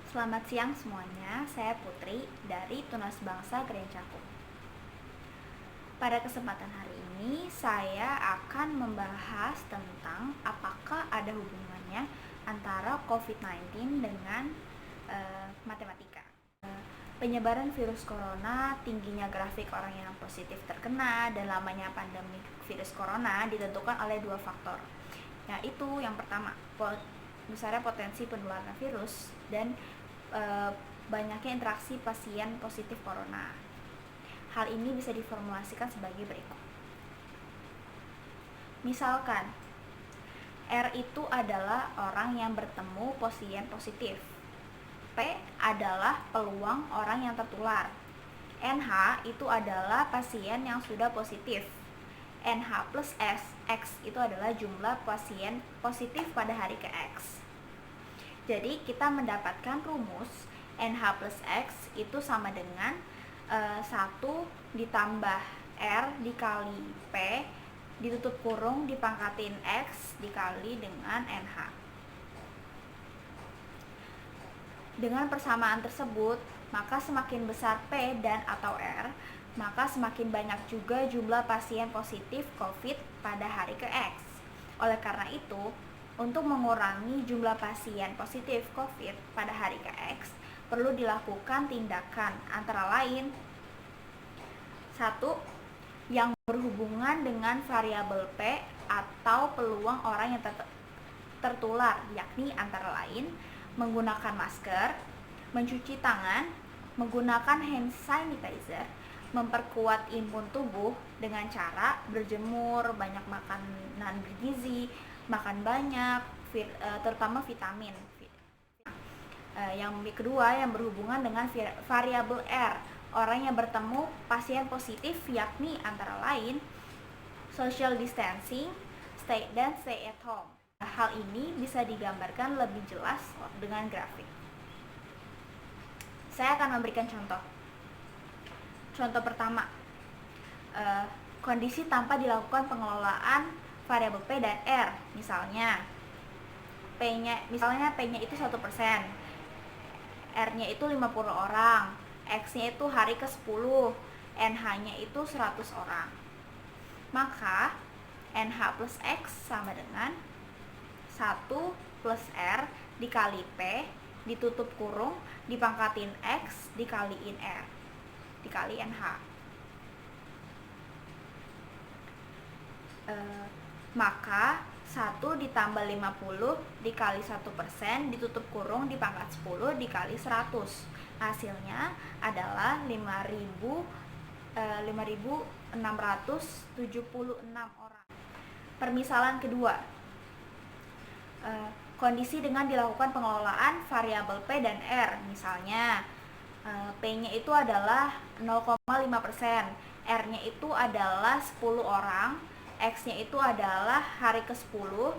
Selamat siang semuanya, saya Putri dari Tunas Bangsa Gerencakung. Pada kesempatan hari ini, saya akan membahas tentang apakah ada hubungannya antara COVID-19 dengan matematika. Penyebaran virus corona, tingginya grafik orang yang positif terkena, dan lamanya pandemi virus corona ditentukan oleh dua faktor, yaitu yang pertama, besarnya potensi penularan virus dan banyaknya interaksi pasien positif corona. Hal ini bisa diformulasikan sebagai berikut. Misalkan, R itu adalah orang yang bertemu pasien positif. P adalah peluang orang yang tertular. NH itu adalah pasien yang sudah positif. NH plus X itu adalah jumlah pasien positif pada hari ke-X. Jadi kita mendapatkan rumus NH plus X itu sama dengan 1 ditambah R dikali P ditutup kurung dipangkatin X dikali dengan NH. Dengan persamaan tersebut, maka semakin besar P dan atau R, maka semakin banyak juga jumlah pasien positif COVID pada hari ke-X. Oleh karena itu, untuk mengurangi jumlah pasien positif COVID pada hari ke-X, perlu dilakukan tindakan antara lain 1. Yang berhubungan dengan variabel P atau peluang orang yang tertular, yakni antara lain menggunakan masker, mencuci tangan, menggunakan hand sanitizer, memperkuat imun tubuh dengan cara berjemur, banyak makanan bergizi, makan banyak, terutama vitamin. Yang kedua, yang berhubungan dengan variabel R, orang yang bertemu pasien positif, yakni antara lain social distancing, stay at home. Hal ini bisa digambarkan lebih jelas dengan grafik. Saya akan memberikan contoh. Contoh pertama, kondisi tanpa dilakukan pengelolaan variabel P dan R. Misalnya P-nya itu 1%, R-nya itu 50 orang, X-nya itu hari ke-10, NH-nya itu 100 orang. Maka NH plus X sama dengan 1 plus R dikali P ditutup kurung dipangkatin X dikaliin R dikali NH. Maka 1 ditambah 50 dikali 1% ditutup kurung dipangkat 10 dikali 100. Hasilnya adalah 5.676 orang. Permisalan kedua, kondisi dengan dilakukan pengelolaan variabel P dan R. Misalnya P-nya itu adalah 0,5%, R-nya itu adalah 10 orang, X-nya itu adalah hari ke-10,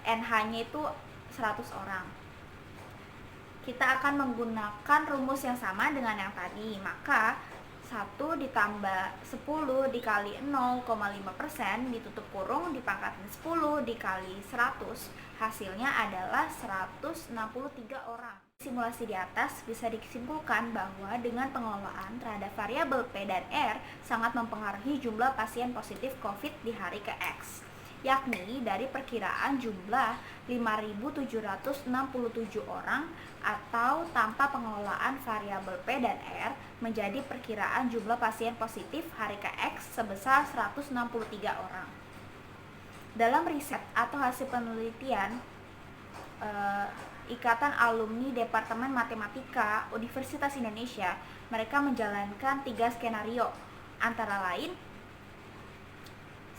NH-nya itu 100 orang. Kita akan menggunakan rumus yang sama dengan yang tadi, maka 1 ditambah 10 dikali 0,5% ditutup kurung dipangkatin 10 dikali 100, hasilnya adalah 163 orang. Simulasi di atas bisa disimpulkan bahwa dengan pengelolaan terhadap variabel P dan R sangat mempengaruhi jumlah pasien positif COVID di hari ke-X, yakni dari perkiraan jumlah 5.767 orang atau tanpa pengelolaan variabel P dan R menjadi perkiraan jumlah pasien positif hari ke-X sebesar 163 orang. Dalam riset atau hasil penelitian Ikatan Alumni Departemen Matematika Universitas Indonesia, mereka menjalankan 3 skenario, antara lain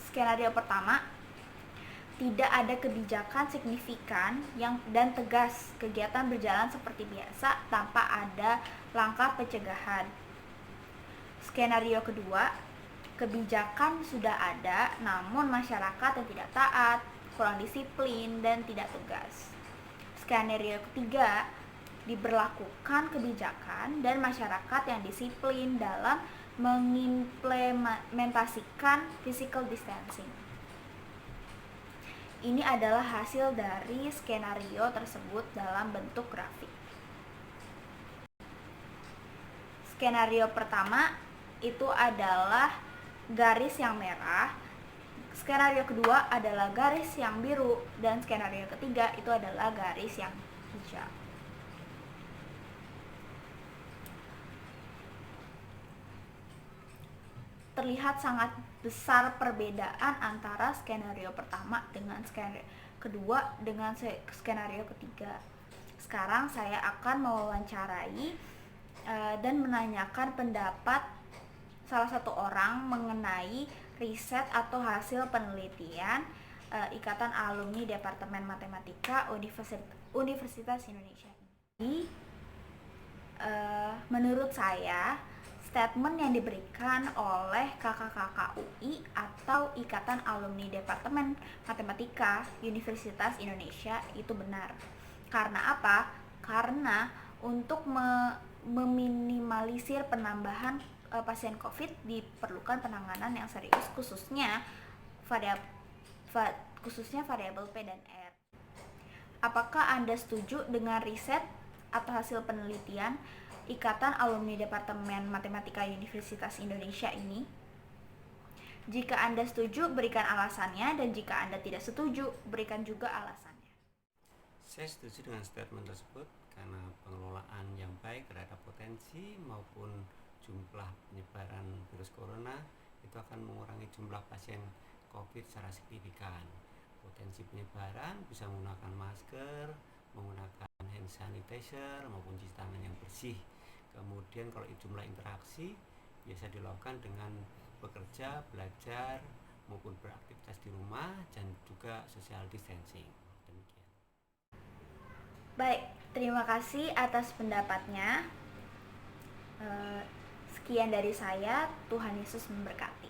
skenario pertama, tidak ada kebijakan signifikan dan tegas, kegiatan berjalan seperti biasa tanpa ada langkah pencegahan. Skenario kedua, kebijakan sudah ada namun masyarakat yang tidak taat, kurang disiplin dan tidak tegas. Skenario ketiga, diberlakukan kebijakan dan masyarakat yang disiplin dalam mengimplementasikan physical distancing. Ini adalah hasil dari skenario tersebut dalam bentuk grafik. Skenario pertama itu adalah garis yang merah, skenario kedua adalah garis yang biru, dan skenario ketiga itu adalah garis yang hijau. Terlihat sangat besar perbedaan antara skenario pertama dengan skenario kedua dengan skenario ketiga. Sekarang saya akan mewawancarai dan menanyakan pendapat salah satu orang mengenai riset atau hasil penelitian Ikatan Alumni Departemen Matematika Universitas Indonesia. Jadi, menurut saya, statement yang diberikan oleh kakak-kakak UI atau Ikatan Alumni Departemen Matematika Universitas Indonesia itu benar. Karena apa? Karena untuk meminimalisir penambahan pasien COVID diperlukan penanganan yang serius, khususnya variabel P dan R. Apakah Anda setuju dengan riset atau hasil penelitian Ikatan Alumni Departemen Matematika Universitas Indonesia ini? Jika Anda setuju, berikan alasannya, dan jika Anda tidak setuju, berikan juga alasannya. Saya setuju dengan statement tersebut karena pengelolaan yang baik terhadap potensi maupun jumlah penyebaran virus corona itu akan mengurangi jumlah pasien COVID secara signifikan. Potensi penyebaran bisa menggunakan masker, menggunakan hand sanitizer maupun cuci tangan yang bersih. Kemudian kalau jumlah interaksi biasa dilakukan dengan bekerja, belajar maupun beraktivitas di rumah dan juga social distancing. Demikian. Baik, terima kasih atas pendapatnya. Sekian dari saya, Tuhan Yesus memberkati.